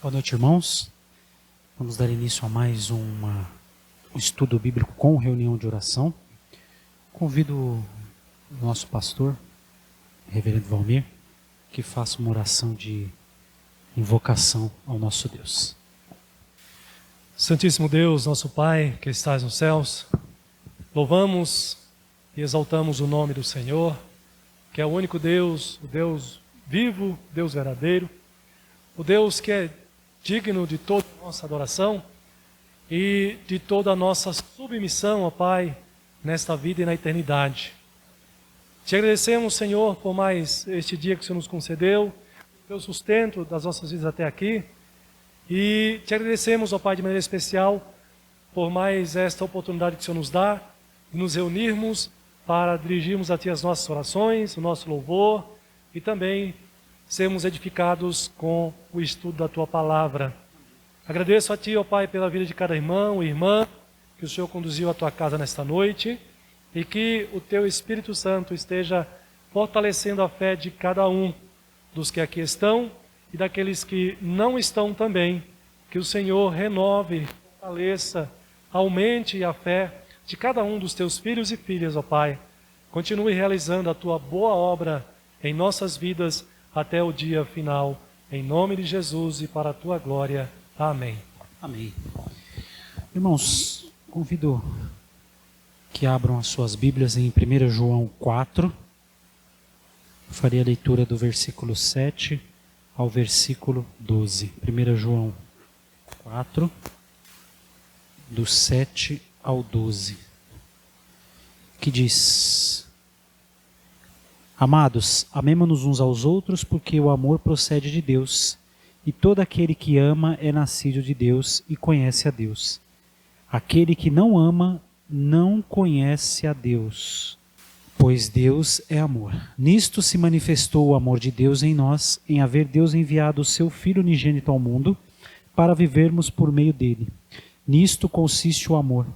Boa noite, irmãos. Vamos dar início a mais um estudo bíblico com reunião de oração. Convido o nosso pastor, reverendo Valmir, que faça uma oração de invocação ao nosso Deus. Santíssimo Deus, nosso Pai, que estás nos céus, louvamos e exaltamos o nome do Senhor, que é o único Deus, o Deus vivo, Deus verdadeiro, o Deus que é digno de toda a nossa adoração e de toda a nossa submissão, ó Pai, nesta vida e na eternidade. Te agradecemos, Senhor, por mais este dia que o Senhor nos concedeu, pelo sustento das nossas vidas até aqui, e te agradecemos, ó Pai, de maneira especial, por mais esta oportunidade que o Senhor nos dá, de nos reunirmos para dirigirmos a Ti as nossas orações, o nosso louvor, e também sermos edificados com o estudo da Tua Palavra. Agradeço a Ti, ó Pai, pela vida de cada irmão e irmã que o Senhor conduziu à Tua casa nesta noite, e que o Teu Espírito Santo esteja fortalecendo a fé de cada um dos que aqui estão e daqueles que não estão também. Que o Senhor renove, fortaleça, aumente a fé de cada um dos Teus filhos e filhas, ó Pai. Continue realizando a Tua boa obra em nossas vidas até o dia final. Em nome de Jesus e para a Tua glória. Amém. Amém. Irmãos, convido que abram as suas Bíblias em 1 João 4. Eu farei a leitura do versículo 7 ao versículo 12. 1 João 4, do 7 ao 12. Que diz: Amados, amemo-nos uns aos outros, porque o amor procede de Deus, e todo aquele que ama é nascido de Deus e conhece a Deus. Aquele que não ama não conhece a Deus, pois Deus é amor. Nisto se manifestou o amor de Deus em nós, em haver Deus enviado o seu Filho unigênito ao mundo, para vivermos por meio dele. Nisto consiste o amor,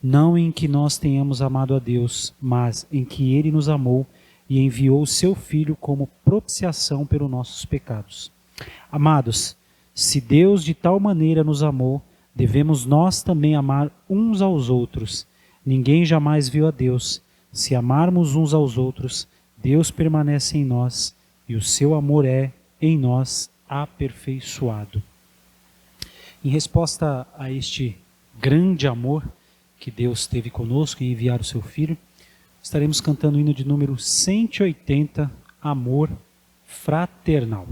não em que nós tenhamos amado a Deus, mas em que ele nos amou e enviou o seu Filho como propiciação pelos nossos pecados. Amados, se Deus de tal maneira nos amou, devemos nós também amar uns aos outros. Ninguém jamais viu a Deus. Se amarmos uns aos outros, Deus permanece em nós e o seu amor é, em nós, aperfeiçoado. Em resposta a este grande amor que Deus teve conosco em enviar o seu Filho, estaremos cantando o hino de número 180, Amor Fraternal.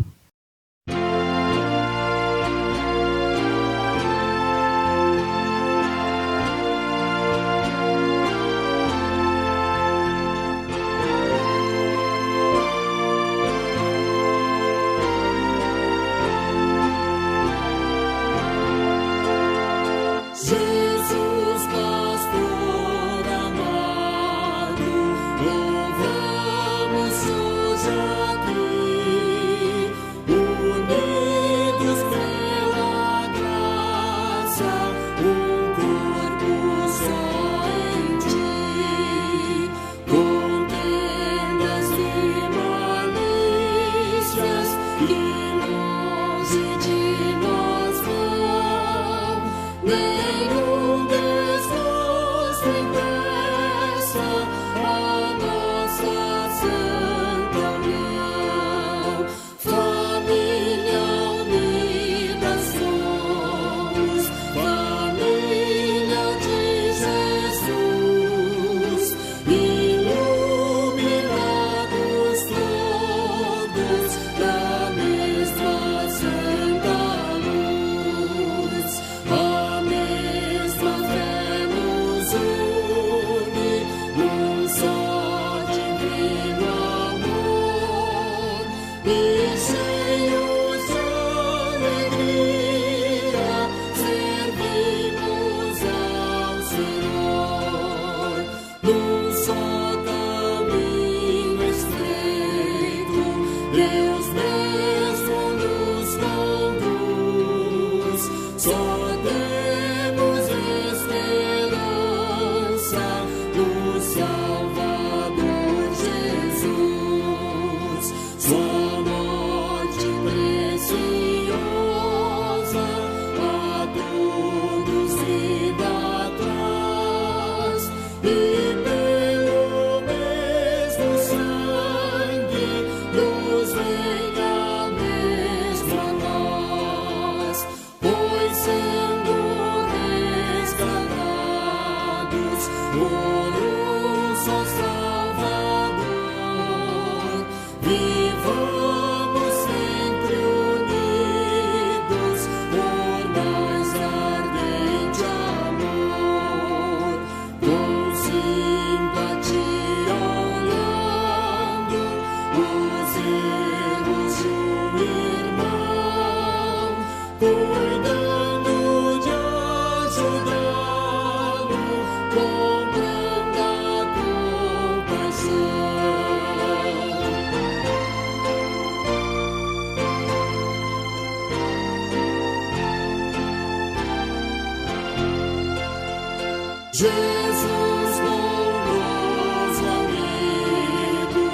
Jesus, bondoso amigo,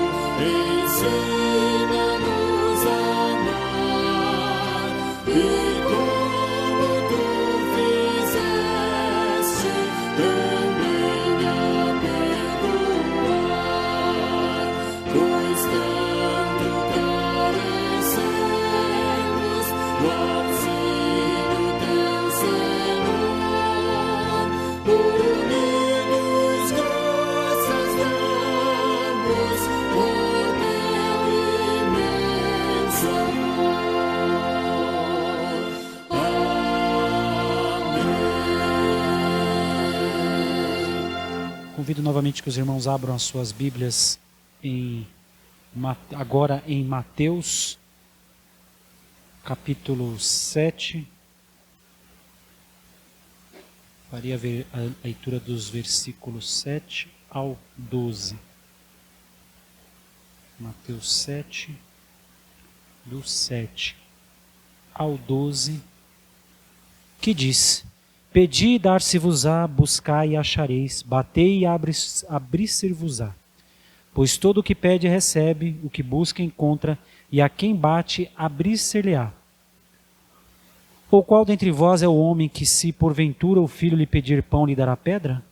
ensina-nos a amar, e como tu fizeste, também a perdoar, pois tanto carecemos do auxílio teu Senhor. Unidos graças damos por teu imenso amor. Amém. Convido novamente que os irmãos abram as suas Bíblias agora em Mateus, capítulo 7. Faria a leitura dos versículos 7 ao 12. Mateus 7, do 7 ao 12, que diz: Pedi e dar-se-vos-á, buscai e achareis, batei e abrir-se-vos-á. Pois todo o que pede recebe, o que busca encontra, e a quem bate abrir-se-lhe-á. Ou qual dentre vós é o homem que, se porventura o filho lhe pedir pão, lhe dará pedra?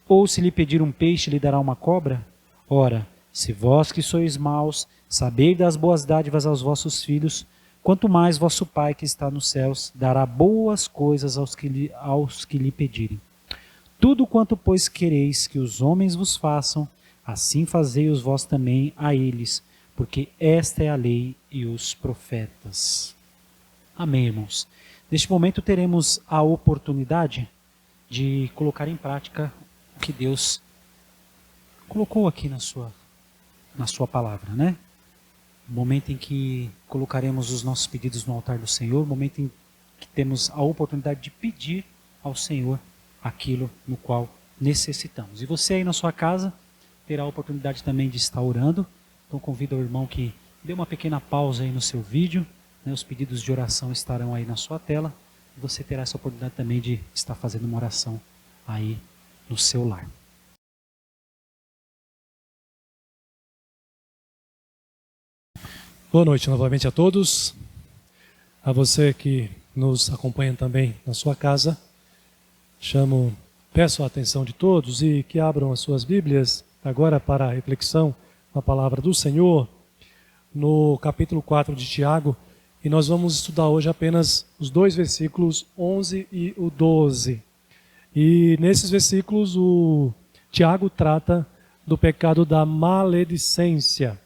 Ou se lhe pedir um peixe, lhe dará uma cobra? Ora, se vós que sois maus, sabeis dar as boas dádivas aos vossos filhos, quanto mais vosso Pai que está nos céus dará boas coisas aos que lhe pedirem. Tudo quanto, pois, quereis que os homens vos façam, assim fazei-os vós também a eles, porque esta é a lei e os profetas. Amém, irmãos. Neste momento teremos a oportunidade de colocar em prática o que Deus colocou aqui na sua palavra, né? O momento em que colocaremos os nossos pedidos no altar do Senhor, o momento em que temos a oportunidade de pedir ao Senhor aquilo no qual necessitamos. E você aí na sua casa terá a oportunidade também de estar orando. Então convido o irmão que dê uma pequena pausa aí no seu vídeo. Os pedidos de oração estarão aí na sua tela. E você terá essa oportunidade também de estar fazendo uma oração aí no seu lar. Boa noite novamente a todos. A você que nos acompanha também na sua casa. Peço a atenção de todos e que abram as suas Bíblias agora para a reflexão na palavra do Senhor, no capítulo 4 de Tiago. E nós vamos estudar hoje apenas os dois versículos 11 e o 12. E nesses versículos o Tiago trata do pecado da maledicência.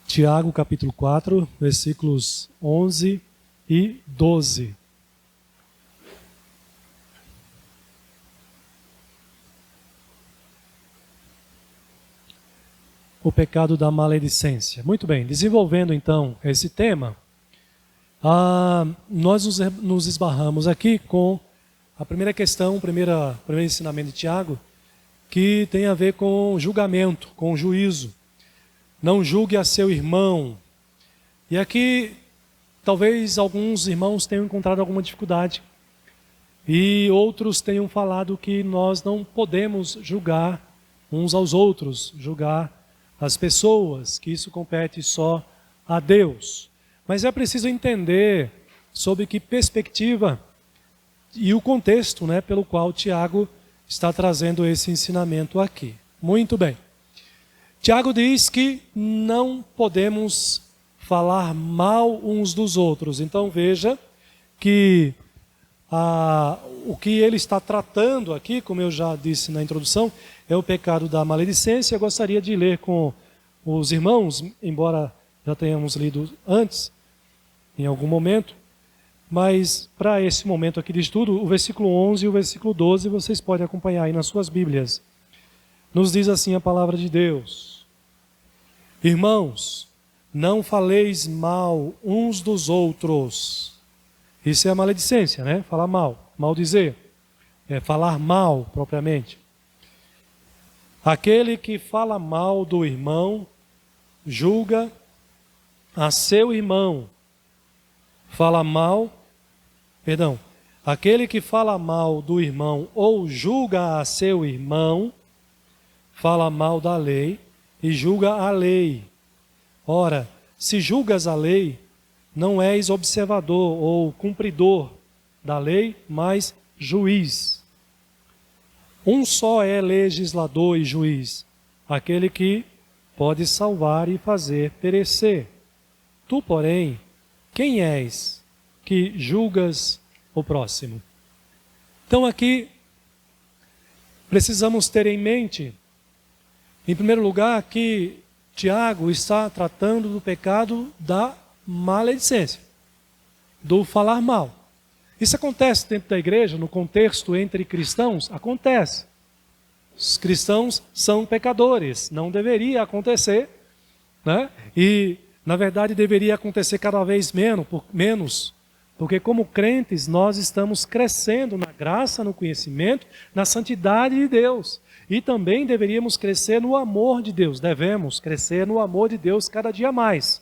Tiago capítulo 4, versículos 11 e 12. O pecado da maledicência. Muito bem, desenvolvendo então esse tema, nós nos esbarramos aqui com a primeira questão, o primeiro ensinamento de Tiago, que tem a ver com julgamento, com juízo. Não julgue a seu irmão. E aqui, talvez alguns irmãos tenham encontrado alguma dificuldade. E outros tenham falado que nós não podemos julgar uns aos outros, julgar as pessoas, que isso compete só a Deus. Mas é preciso entender sob que perspectiva e o contexto, pelo qual Tiago está trazendo esse ensinamento aqui. Muito bem. Tiago diz que não podemos falar mal uns dos outros. Então veja que o que ele está tratando aqui, como eu já disse na introdução, é o pecado da maledicência. Eu gostaria de ler com os irmãos, embora já tenhamos lido antes, em algum momento, mas para esse momento aqui de estudo, o versículo 11 e o versículo 12, vocês podem acompanhar aí nas suas Bíblias. Nos diz assim a palavra de Deus: Irmãos, não faleis mal uns dos outros. Isso é a maledicência, Falar mal, maldizer. É falar mal, propriamente. Aquele que fala mal do irmão, julga a seu irmão. aquele que fala mal do irmão ou julga a seu irmão, fala mal da lei e julga a lei. Ora, se julgas a lei, não és observador ou cumpridor da lei, mas juiz. Um só é legislador e juiz, aquele que pode salvar e fazer perecer. Tu, porém, quem és que julgas o próximo? Então aqui precisamos ter em mente, em primeiro lugar, que Tiago está tratando do pecado da maledicência, do falar mal. Isso acontece dentro da igreja, no contexto entre cristãos? Acontece. Os cristãos são pecadores, não deveria acontecer, né? E, na verdade, deveria acontecer cada vez menos, porque como crentes nós estamos crescendo na graça, no conhecimento, na santidade de Deus. E também deveríamos crescer no amor de Deus, devemos crescer no amor de Deus cada dia mais.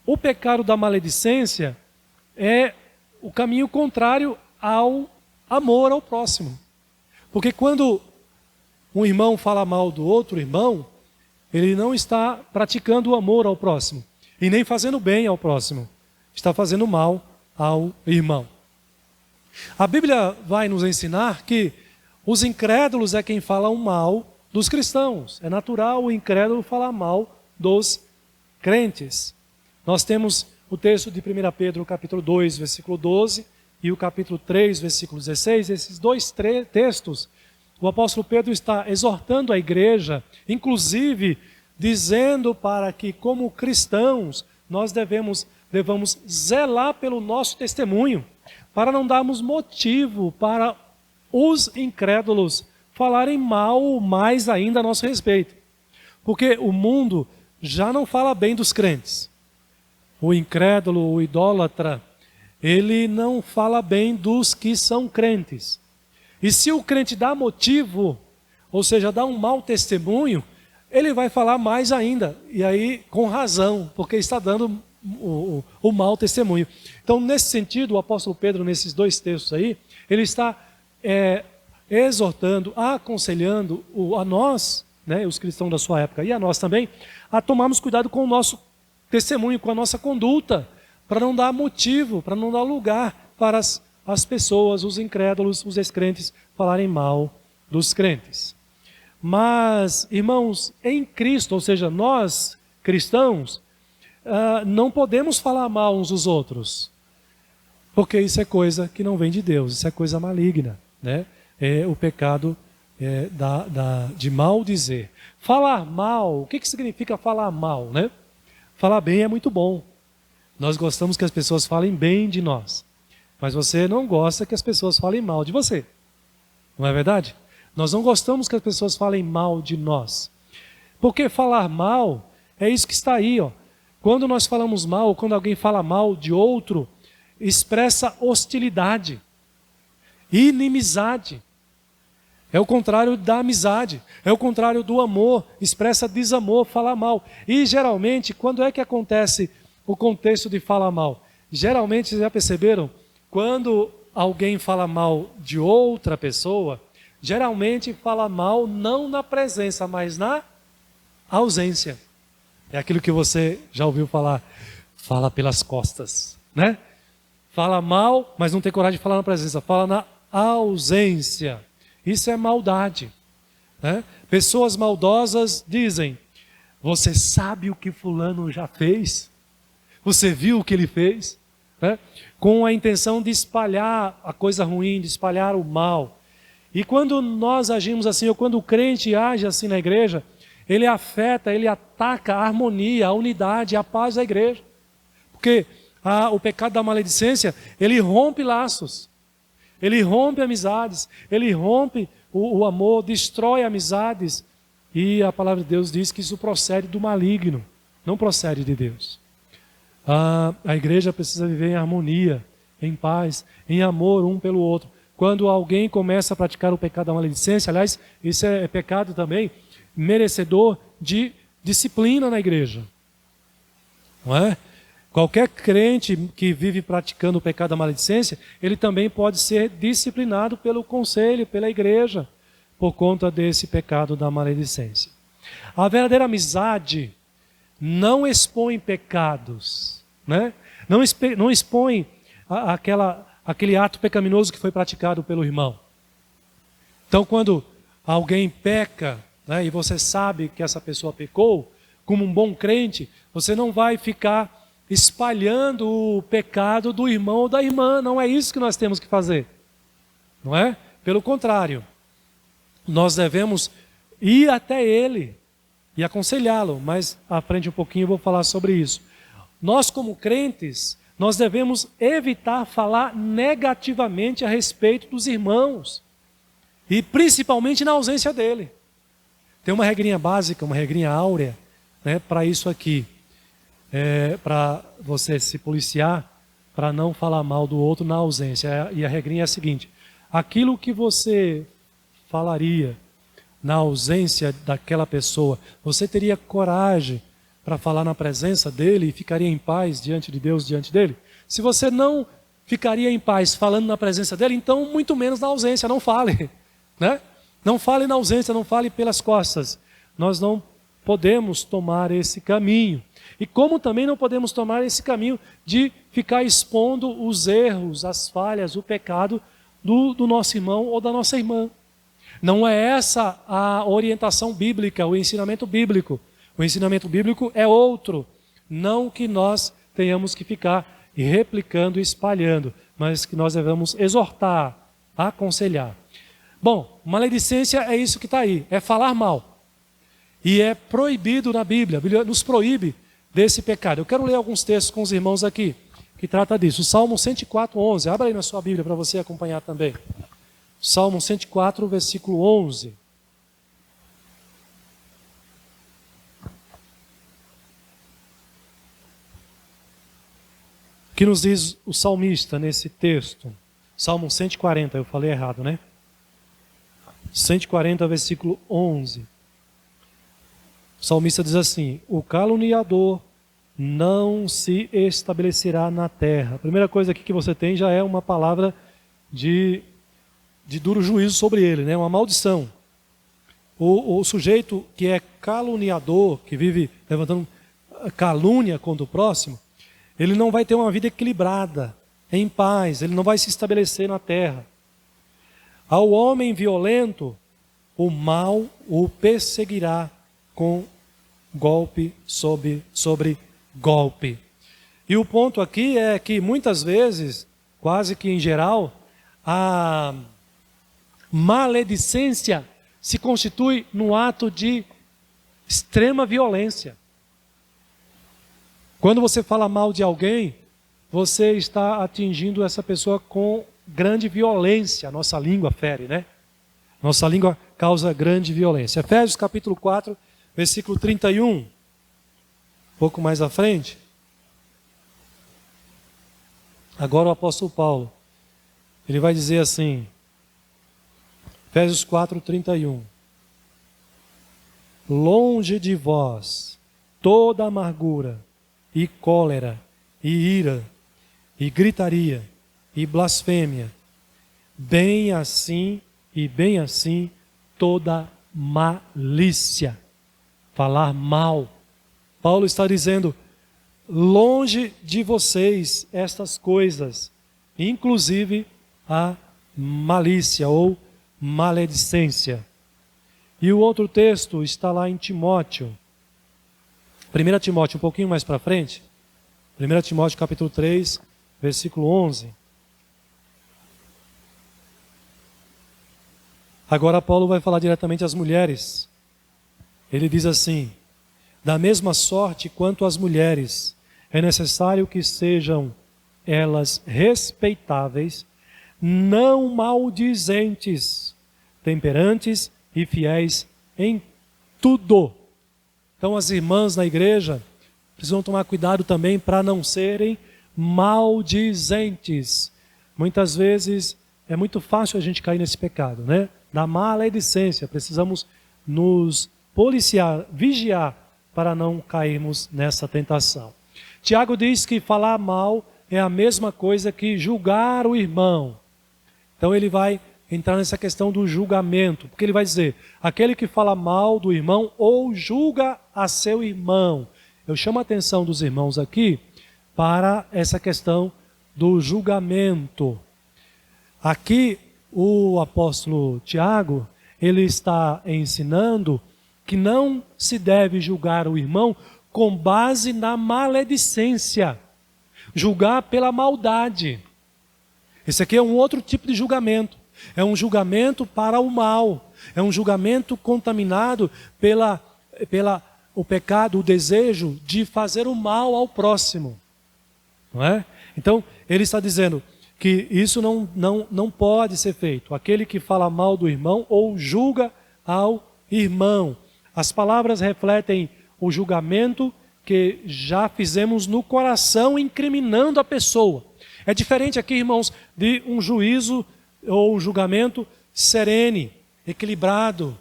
O pecado da maledicência é o caminho contrário ao amor ao próximo. Porque quando um irmão fala mal do outro irmão, ele não está praticando o amor ao próximo e nem fazendo bem ao próximo. Está fazendo mal ao irmão. A Bíblia vai nos ensinar que os incrédulos é quem fala mal dos cristãos. É natural o incrédulo falar mal dos crentes. Nós temos o texto de 1 Pedro, capítulo 2, versículo 12, e o capítulo 3, versículo 16. Esses dois textos, o apóstolo Pedro está exortando a igreja, inclusive dizendo para que, como cristãos, nós devemos zelar pelo nosso testemunho, para não darmos motivo para os incrédulos falarem mal mais ainda a nosso respeito. Porque o mundo já não fala bem dos crentes. O incrédulo, o idólatra, ele não fala bem dos que são crentes. E se o crente dá motivo, ou seja, dá um mau testemunho, ele vai falar mais ainda. E aí, com razão, porque está dando o mau testemunho. Então, nesse sentido, o apóstolo Pedro, nesses dois textos aí, ele está exortando, aconselhando a nós, né, os cristãos da sua época, e a nós também, a tomarmos cuidado com o nosso testemunho, com a nossa conduta, para não dar motivo, para não dar lugar para as pessoas, os incrédulos, os descrentes, falarem mal dos crentes. Mas, irmãos, em Cristo, ou seja, nós, cristãos, não podemos falar mal uns dos outros, porque isso é coisa que não vem de Deus, isso é coisa maligna, né? É o pecado de maldizer. Falar mal, o que significa falar mal, né? Falar bem é muito bom. Nós gostamos que as pessoas falem bem de nós. Mas você não gosta que as pessoas falem mal de você. Não é verdade? Nós não gostamos que as pessoas falem mal de nós. Porque falar mal é isso que está aí, ó. Quando nós falamos mal, quando alguém fala mal de outro, expressa hostilidade, inimizade. É o contrário da amizade, é o contrário do amor, expressa desamor, fala mal. E geralmente, quando é que acontece o contexto de falar mal? Geralmente, vocês já perceberam? Quando alguém fala mal de outra pessoa, geralmente fala mal não na presença, mas na ausência. É aquilo que você já ouviu falar, fala pelas costas, né? Fala mal, mas não tem coragem de falar na presença, fala na ausência. Isso é maldade, né? Pessoas maldosas dizem, você sabe o que fulano já fez? Você viu o que ele fez? Né? Com a intenção de espalhar a coisa ruim, de espalhar o mal. E quando nós agimos assim, ou quando o crente age assim na igreja, ele afeta, ele ataca a harmonia, a unidade, a paz da igreja. Porque o pecado da maledicência, ele rompe laços. Ele rompe amizades, ele rompe o amor, destrói amizades. E a palavra de Deus diz que isso procede do maligno, não procede de Deus. A igreja precisa viver em harmonia, em paz, em amor um pelo outro. Quando alguém começa a praticar o pecado da maledicência, aliás, isso é pecado também, merecedor de disciplina na igreja. Não é? Qualquer crente que vive praticando o pecado da maledicência, ele também pode ser disciplinado pelo conselho, pela igreja, por conta desse pecado da maledicência. A verdadeira amizade não expõe pecados, né? Não expõe aquele ato pecaminoso que foi praticado pelo irmão. Então, quando alguém peca, né, e você sabe que essa pessoa pecou, como um bom crente, você não vai ficar espalhando o pecado do irmão ou da irmã. Não é isso que nós temos que fazer, não é? Pelo contrário, nós devemos ir até ele e aconselhá-lo, mas à frente um pouquinho eu vou falar sobre isso. Nós, como crentes, nós devemos evitar falar negativamente a respeito dos irmãos, e principalmente na ausência dele. Tem uma regrinha básica, uma regrinha áurea, né, para isso aqui. Para você se policiar, para não falar mal do outro na ausência. E a regrinha é a seguinte: aquilo que você falaria na ausência daquela pessoa, você teria coragem para falar na presença dele e ficaria em paz diante de Deus, diante dele? Se você não ficaria em paz falando na presença dele, então muito menos na ausência, não fale, né? Não fale na ausência, não fale pelas costas. Nós não podemos tomar esse caminho. E como também não podemos tomar esse caminho de ficar expondo os erros, as falhas, o pecado do nosso irmão ou da nossa irmã. Não é essa a orientação bíblica, o ensinamento bíblico. O ensinamento bíblico é outro. Não que nós tenhamos que ficar replicando e espalhando, mas que nós devemos exortar, aconselhar. Bom, maledicência é isso que está aí, é falar mal. E é proibido na Bíblia, a Bíblia nos proíbe desse pecado. Eu quero ler alguns textos com os irmãos aqui, que trata disso. O Salmo 104, 11. Abra aí na sua Bíblia para você acompanhar também. Salmo 104, versículo 11. O que nos diz o salmista nesse texto? Salmo 140, eu falei errado, né? 140, versículo 11. O salmista diz assim: o caluniador não se estabelecerá na terra. A primeira coisa aqui que você tem já é uma palavra de duro juízo sobre ele, né? Uma maldição. O sujeito que é caluniador, que vive levantando calúnia contra o próximo, ele não vai ter uma vida equilibrada, em paz, ele não vai se estabelecer na terra. Ao homem violento, o mal o perseguirá com golpe sobre golpe. E o ponto aqui é que muitas vezes, quase que em geral, a maledicência se constitui num ato de extrema violência. Quando você fala mal de alguém, você está atingindo essa pessoa com grande violência. Nossa língua fere, né? Nossa língua causa grande violência. Efésios capítulo 4, versículo 31. Um pouco mais à frente. Agora o apóstolo Paulo, ele vai dizer assim, Efésios 4, 31. Longe de vós toda amargura e cólera e ira e gritaria e blasfêmia, bem assim toda malícia, falar mal. Paulo está dizendo, longe de vocês estas coisas, inclusive a malícia ou maledicência. E o outro texto está lá em Timóteo. 1 Timóteo, um pouquinho mais para frente. 1 Timóteo capítulo 3, versículo 11. Agora Paulo vai falar diretamente às mulheres. Ele diz assim: da mesma sorte quanto as mulheres, é necessário que sejam elas respeitáveis, não maldizentes, temperantes e fiéis em tudo. Então as irmãs na igreja precisam tomar cuidado também para não serem maldizentes. Muitas vezes é muito fácil a gente cair nesse pecado, né? Da maledicência. Precisamos nos policiar, vigiar para não cairmos nessa tentação. Tiago diz que falar mal é a mesma coisa que julgar o irmão. Então ele vai entrar nessa questão do julgamento, porque ele vai dizer, aquele que fala mal do irmão ou julga a seu irmão. Eu chamo a atenção dos irmãos aqui para essa questão do julgamento. Aqui o apóstolo Tiago, ele está ensinando que não se deve julgar o irmão com base na maledicência, julgar pela maldade. Esse aqui é um outro tipo de julgamento. É um julgamento para o mal. É um julgamento contaminado pela o pecado, o desejo de fazer o mal ao próximo. Não é? Então, ele está dizendo que isso não pode ser feito. Aquele que fala mal do irmão ou julga ao irmão. As palavras refletem o julgamento que já fizemos no coração, incriminando a pessoa. É diferente aqui, irmãos, de um juízo ou um julgamento serene, equilibrado,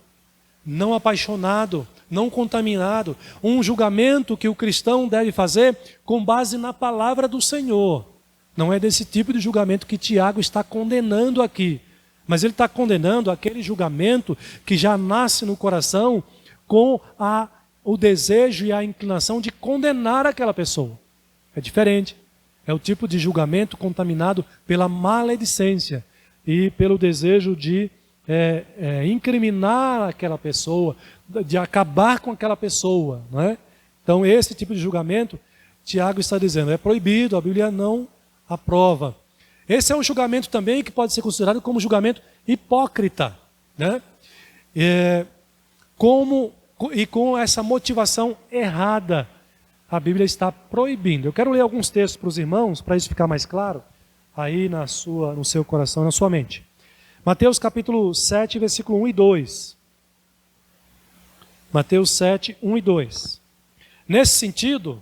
não apaixonado, não contaminado. Um julgamento que o cristão deve fazer com base na palavra do Senhor. Não é desse tipo de julgamento que Tiago está condenando aqui. Mas ele está condenando aquele julgamento que já nasce no coração com o desejo e a inclinação de condenar aquela pessoa. É diferente. É o tipo de julgamento contaminado pela maledicência e pelo desejo de incriminar aquela pessoa, de acabar com aquela pessoa. Não é? Então esse tipo de julgamento, Tiago está dizendo, é proibido, a Bíblia não aprova. Esse é um julgamento também que pode ser considerado como julgamento hipócrita, né? Com essa motivação errada, a Bíblia está proibindo. Eu quero ler alguns textos para os irmãos, para isso ficar mais claro, aí no seu coração, na sua mente. Mateus capítulo 7, versículo 1 e 2. Mateus 7, 1 e 2. Nesse sentido,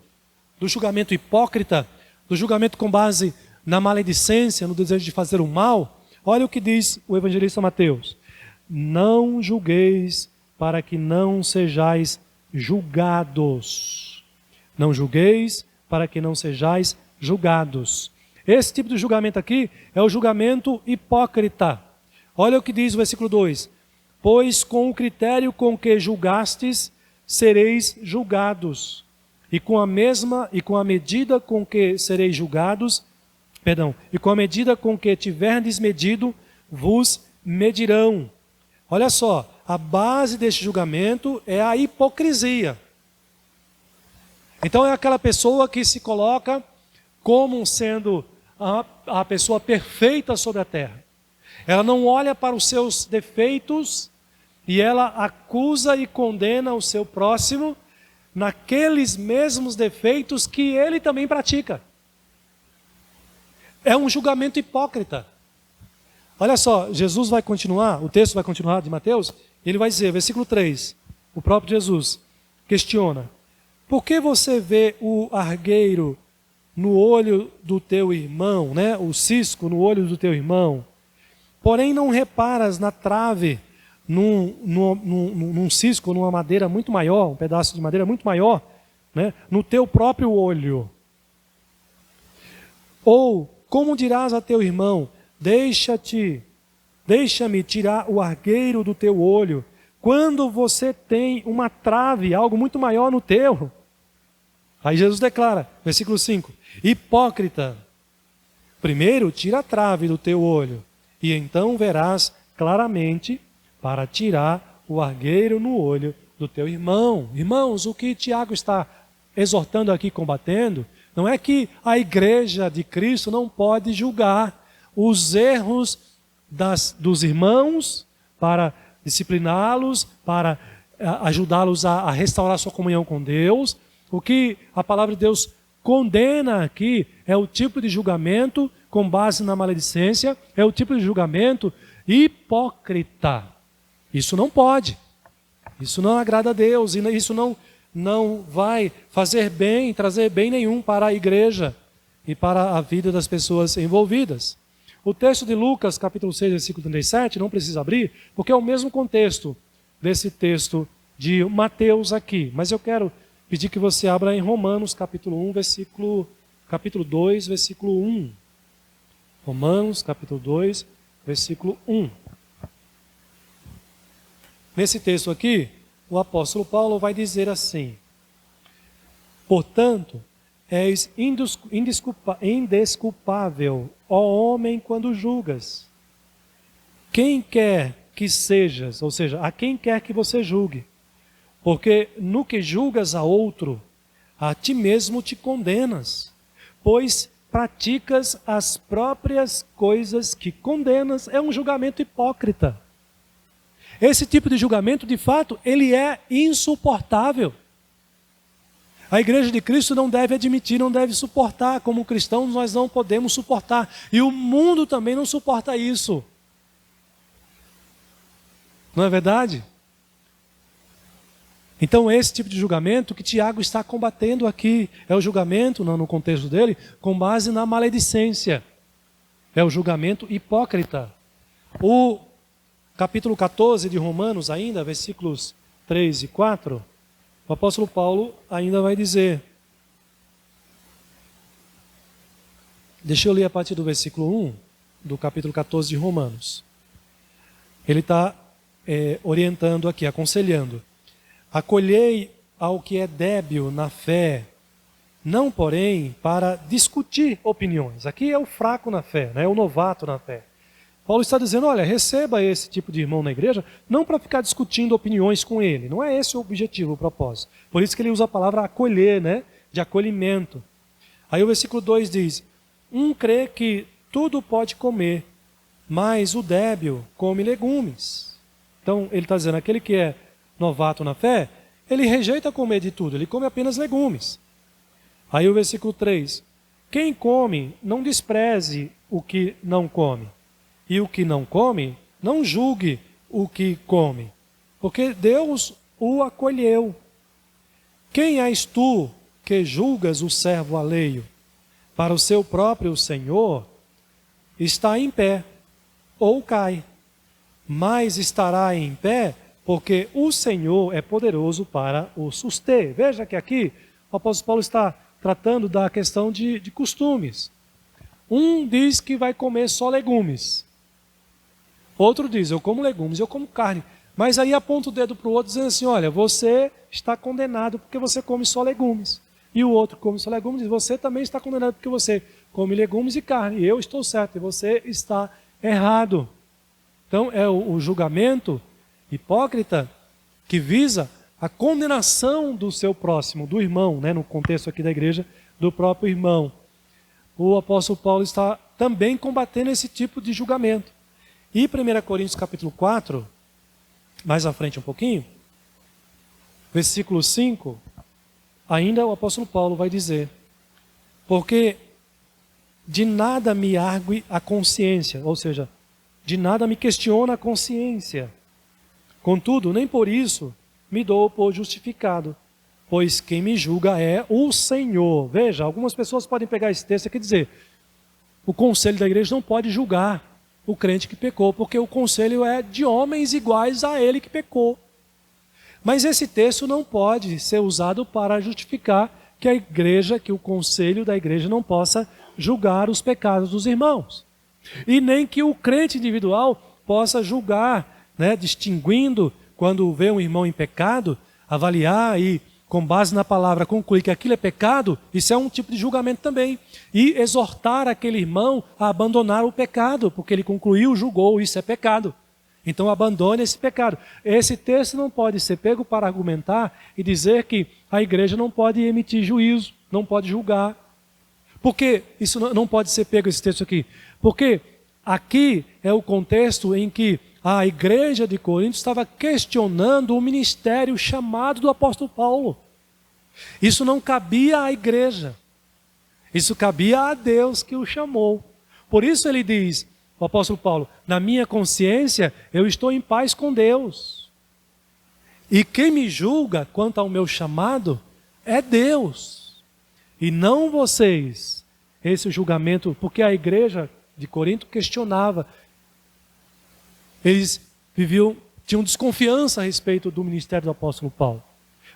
do julgamento hipócrita, do julgamento com base na maledicência, no desejo de fazer o mal, olha o que diz o evangelista Mateus. Não julgueis para que não sejais julgados. Não julgueis para que não sejais julgados. Esse tipo de julgamento aqui é o julgamento hipócrita. Olha o que diz o versículo 2. Pois com o critério com que julgastes, sereis julgados. E com a medida com que sereis julgados, e com a medida com que tiverdes medido, vos medirão. Olha só, a base deste julgamento é a hipocrisia. Então é aquela pessoa que se coloca como sendo a pessoa perfeita sobre a terra. Ela não olha para os seus defeitos e ela acusa e condena o seu próximo naqueles mesmos defeitos que ele também pratica. É um julgamento hipócrita. Olha só, Jesus vai continuar, o texto vai continuar de Mateus, ele vai dizer, versículo 3, o próprio Jesus questiona, por que você vê o argueiro no olho do teu irmão, né? O cisco no olho do teu irmão, porém não reparas na trave, num cisco, numa madeira muito maior, um pedaço de madeira muito maior, né? No teu próprio olho? Ou como dirás a teu irmão, deixa-me tirar o argueiro do teu olho, quando você tem uma trave, algo muito maior no teu? Aí Jesus declara, versículo 5, hipócrita, primeiro tira a trave do teu olho, e então verás claramente para tirar o argueiro no olho do teu irmão. Irmãos, o que Tiago está exortando aqui, combatendo, não é que a igreja de Cristo não pode julgar os erros dos irmãos para discipliná-los, para ajudá-los a restaurar sua comunhão com Deus. O que a palavra de Deus condena aqui é o tipo de julgamento com base na maledicência, é o tipo de julgamento hipócrita. Isso não pode. Isso não agrada a Deus, e isso não vai fazer bem, trazer bem nenhum para a igreja e para a vida das pessoas envolvidas. O texto de Lucas, capítulo 6, versículo 37, não precisa abrir, porque é o mesmo contexto desse texto de Mateus aqui. Mas eu quero pedir que você abra em Romanos capítulo 2, versículo 1. Romanos capítulo 2, versículo 1. Nesse texto aqui, o apóstolo Paulo vai dizer assim: portanto, és indesculpável, ó homem, quando julgas. Quem quer que sejas, ou seja, a quem quer que você julgue. Porque no que julgas a outro, a ti mesmo te condenas, pois praticas as próprias coisas que condenas. É um julgamento hipócrita. Esse tipo de julgamento, de fato, ele é insuportável. A igreja de Cristo não deve admitir, não deve suportar. Como cristãos, nós não podemos suportar. E o mundo também não suporta isso. Não é verdade? Então, esse tipo de julgamento que Tiago está combatendo aqui é o julgamento, no contexto dele, com base na maledicência. É o julgamento hipócrita. O capítulo 14 de Romanos, ainda, versículos 3 e 4, o apóstolo Paulo ainda vai dizer. Deixa eu ler a partir do versículo 1 do capítulo 14 de Romanos. Ele está orientando aqui, aconselhando. Acolhei ao que é débil na fé, não, porém, para discutir opiniões. Aqui é o fraco na fé, né? É o novato na fé. Paulo está dizendo, olha, receba esse tipo de irmão na igreja, não para ficar discutindo opiniões com ele. Não é esse o objetivo, o propósito. Por isso que ele usa a palavra acolher, né? De acolhimento. Aí o versículo 2 diz, crê que tudo pode comer, mas o débil come legumes. Então, ele está dizendo, aquele que é novato na fé, ele rejeita comer de tudo, ele come apenas legumes. Aí o versículo 3, quem come, não despreze o que não come. E o que não come, não julgue o que come, porque Deus o acolheu. Quem és tu que julgas o servo alheio? Para o seu próprio Senhor está em pé, ou cai, mas estará em pé, porque o Senhor é poderoso para o suster. Veja que aqui o apóstolo Paulo está tratando da questão de costumes. Um diz que vai comer só legumes. Outro diz, eu como legumes, eu como carne. Mas aí aponta o dedo para o outro dizendo assim, olha, você está condenado porque você come só legumes. E o outro come só legumes diz, você também está condenado porque você come legumes e carne. E eu estou certo e você está errado. Então é o julgamento hipócrita que visa a condenação do seu próximo, do irmão, né, no contexto aqui da igreja, do próprio irmão. O apóstolo Paulo está também combatendo esse tipo de julgamento. E 1 Coríntios capítulo 4, mais à frente um pouquinho, versículo 5, ainda o apóstolo Paulo vai dizer, porque de nada me argue a consciência, ou seja, de nada me questiona a consciência. Contudo, nem por isso me dou por justificado, pois quem me julga é o Senhor. Veja, algumas pessoas podem pegar esse texto aqui e dizer, o conselho da igreja não pode julgar o crente que pecou, porque o conselho é de homens iguais a ele que pecou. Mas esse texto não pode ser usado para justificar que a igreja, que o conselho da igreja não possa julgar os pecados dos irmãos. E nem que o crente individual possa julgar, né, distinguindo quando vê um irmão em pecado, avaliar e, com base na palavra, concluir que aquilo é pecado, isso é um tipo de julgamento também. E exortar aquele irmão a abandonar o pecado, porque ele concluiu, julgou, isso é pecado. Então abandone esse pecado. Esse texto não pode ser pego para argumentar e dizer que a igreja não pode emitir juízo, não pode julgar. Por que isso não pode ser pego, esse texto aqui? Porque aqui é o contexto em que a igreja de Corinto estava questionando o ministério chamado do apóstolo Paulo. Isso não cabia à igreja. Isso cabia a Deus que o chamou. Por isso ele diz, o apóstolo Paulo, na minha consciência eu estou em paz com Deus. E quem me julga quanto ao meu chamado é Deus. E não vocês. Esse julgamento, porque a igreja de Corinto questionava. Eles tinham desconfiança a respeito do ministério do apóstolo Paulo.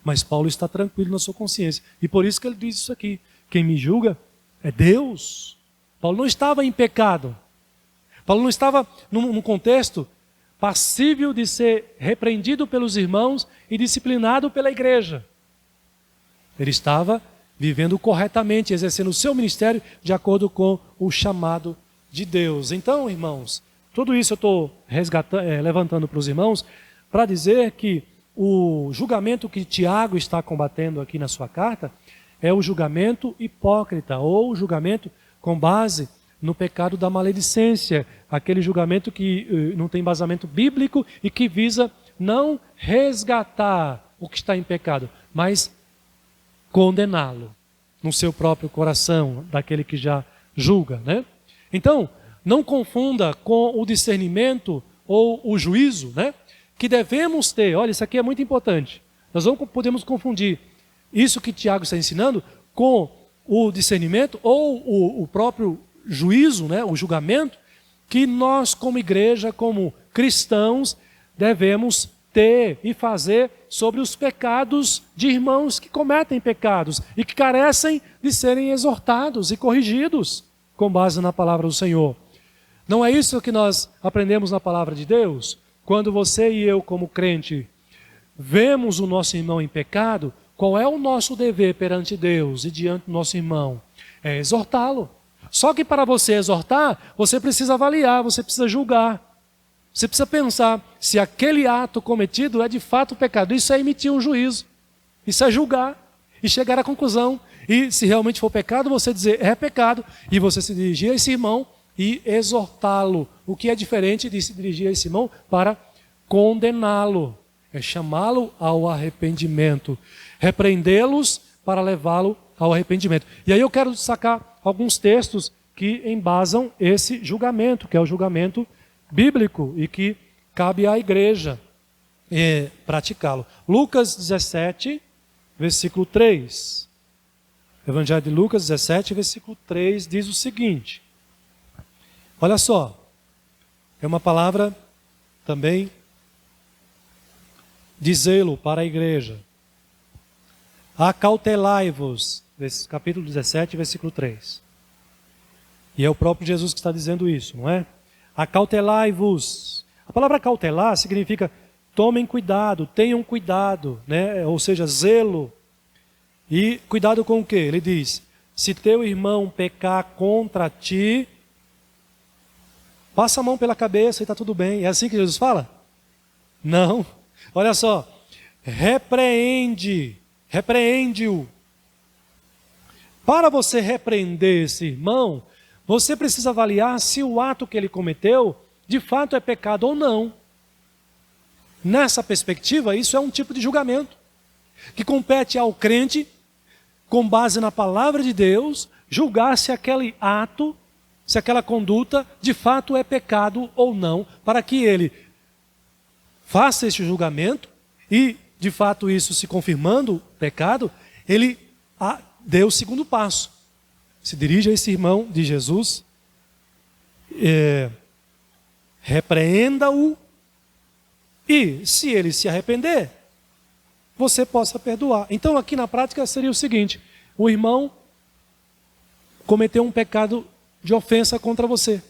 Mas Paulo está tranquilo na sua consciência. E por isso que ele diz isso aqui. Quem me julga é Deus. Paulo não estava em pecado. Paulo não estava num contexto passível de ser repreendido pelos irmãos e disciplinado pela igreja. Ele estava vivendo corretamente, exercendo o seu ministério de acordo com o chamado de Deus. Então, irmãos, tudo isso eu estou levantando para os irmãos para dizer que o julgamento que Tiago está combatendo aqui na sua carta é o julgamento hipócrita, ou o julgamento com base no pecado da maledicência, aquele julgamento que não tem embasamento bíblico e que visa não resgatar o que está em pecado, mas condená-lo no seu próprio coração, daquele que já julga, né? Então, não confunda com o discernimento ou o juízo, né, que devemos ter. Olha, isso aqui é muito importante. Nós não podemos confundir isso que Tiago está ensinando com o discernimento ou o próprio juízo, né, o julgamento, que nós como igreja, como cristãos, devemos ter e fazer sobre os pecados de irmãos que cometem pecados e que carecem de serem exortados e corrigidos com base na palavra do Senhor. Não é isso que nós aprendemos na palavra de Deus? Quando você e eu, como crente, vemos o nosso irmão em pecado, qual é o nosso dever perante Deus e diante do nosso irmão? É exortá-lo. Só que para você exortar, você precisa avaliar, você precisa julgar. Você precisa pensar se aquele ato cometido é de fato pecado. Isso é emitir um juízo. Isso é julgar e chegar à conclusão. E se realmente for pecado, você dizer é pecado. E você se dirigir a esse irmão e exortá-lo. O que é diferente de se dirigir a esse irmão para condená-lo. É chamá-lo ao arrependimento. Repreendê-los para levá-lo ao arrependimento. E aí eu quero destacar alguns textos que embasam esse julgamento, que é o julgamento bíblico e que cabe à igreja praticá-lo. Lucas 17, versículo 3. Evangelho de Lucas 17, versículo 3 diz o seguinte. Olha só, é uma palavra também de zelo para a igreja. Acautelai-vos, capítulo 17, versículo 3. E é o próprio Jesus que está dizendo isso, não é? Acautelai-vos. A palavra cautelar significa tomem cuidado, tenham cuidado, né? Ou seja, zelo. E cuidado com o quê? Ele diz, se teu irmão pecar contra ti, passa a mão pela cabeça e está tudo bem. É assim que Jesus fala? Não. Olha só, repreende-o. Para você repreender esse irmão, você precisa avaliar se o ato que ele cometeu, de fato é pecado ou não. Nessa perspectiva, isso é um tipo de julgamento que compete ao crente, com base na palavra de Deus, julgar se aquele ato, se aquela conduta, de fato é pecado ou não, para que ele faça esse julgamento e, de fato, isso se confirmando pecado, ele dê o segundo passo. Se dirige a esse irmão de Jesus, repreenda-o e, se ele se arrepender, você possa perdoar. Então, aqui na prática seria o seguinte, o irmão cometeu um pecado de ofensa contra você.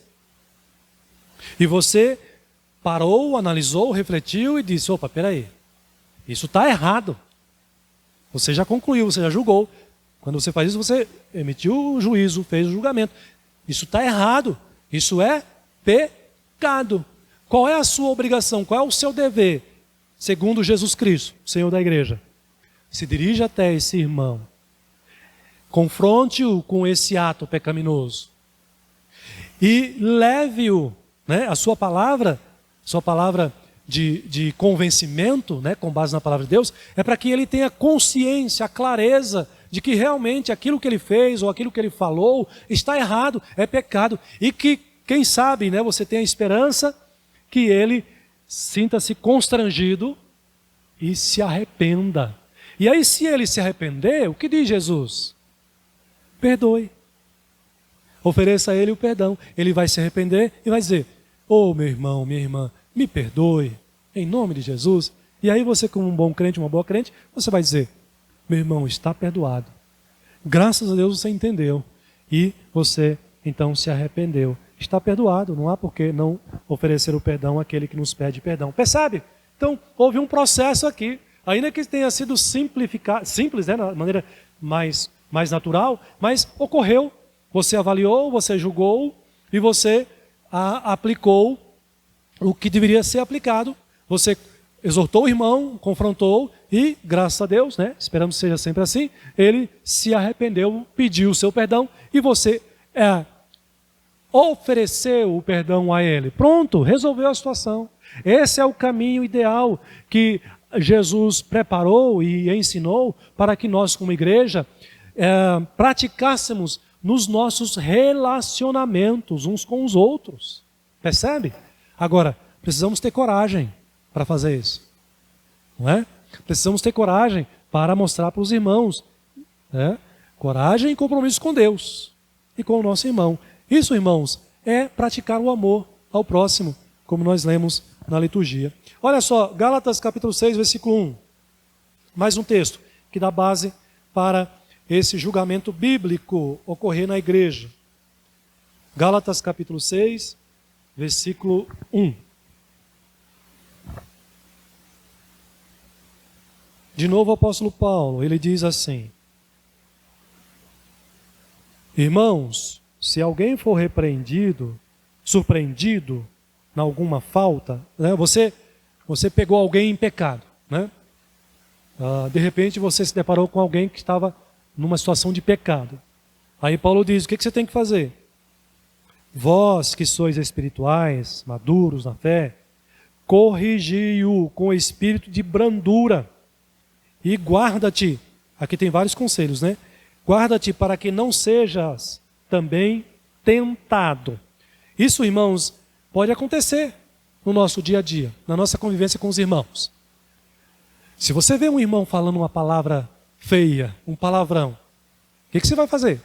E você parou, analisou, refletiu e disse, opa, peraí, isso está errado. Você já concluiu, você já julgou. Quando você faz isso, você emitiu o juízo, fez o julgamento. Isso está errado. Isso é pecado. Qual é a sua obrigação? Qual é o seu dever? Segundo Jesus Cristo, Senhor da igreja. Se dirija até esse irmão. Confronte-o com esse ato pecaminoso. E leve-o, né, a sua palavra de convencimento, né, com base na palavra de Deus, é para que ele tenha consciência, a clareza de que realmente aquilo que ele fez ou aquilo que ele falou está errado, é pecado. E que, quem sabe, né, você tenha a esperança que ele sinta-se constrangido e se arrependa. E aí, se ele se arrepender, o que diz Jesus? Perdoe. Ofereça a ele o perdão. Ele vai se arrepender e vai dizer, ô meu irmão, minha irmã, me perdoe, em nome de Jesus, E aí você, como um bom crente, uma boa crente, você vai dizer, meu irmão, está perdoado. Graças a Deus você entendeu. E você, então, se arrependeu. Está perdoado, não há por que não oferecer o perdão àquele que nos pede perdão. Percebe? Então, houve um processo aqui, ainda que tenha sido simples, né, na maneira mais natural, mas ocorreu. Você avaliou, você julgou e você aplicou o que deveria ser aplicado. Você exortou o irmão, confrontou e, graças a Deus, né, esperamos que seja sempre assim, ele se arrependeu, pediu o seu perdão e você ofereceu o perdão a ele. Pronto, resolveu a situação. Esse é o caminho ideal que Jesus preparou e ensinou para que nós, como igreja, praticássemos nos nossos relacionamentos uns com os outros. Percebe? Agora, precisamos ter coragem para fazer isso. Não é? Precisamos ter coragem para mostrar para os irmãos. Né? Coragem e compromisso com Deus e com o nosso irmão. Isso, irmãos, é praticar o amor ao próximo, como nós lemos na liturgia. Olha só, Gálatas capítulo 6, versículo 1. Mais um texto que dá base para esse julgamento bíblico ocorrer na igreja. Gálatas capítulo 6, versículo 1. De novo o apóstolo Paulo, ele diz assim: irmãos, se alguém for repreendido, surpreendido em alguma falta, né, você pegou alguém em pecado, né? De repente você se deparou com alguém que estava numa situação de pecado. Aí Paulo diz, o que você tem que fazer? Vós que sois espirituais, maduros na fé, corrigi-o com espírito de brandura e guarda-te. Aqui tem vários conselhos, né? Guarda-te para que não sejas também tentado. Isso, irmãos, pode acontecer no nosso dia a dia, na nossa convivência com os irmãos. Se você vê um irmão falando uma palavra feia, um palavrão, o que você vai fazer?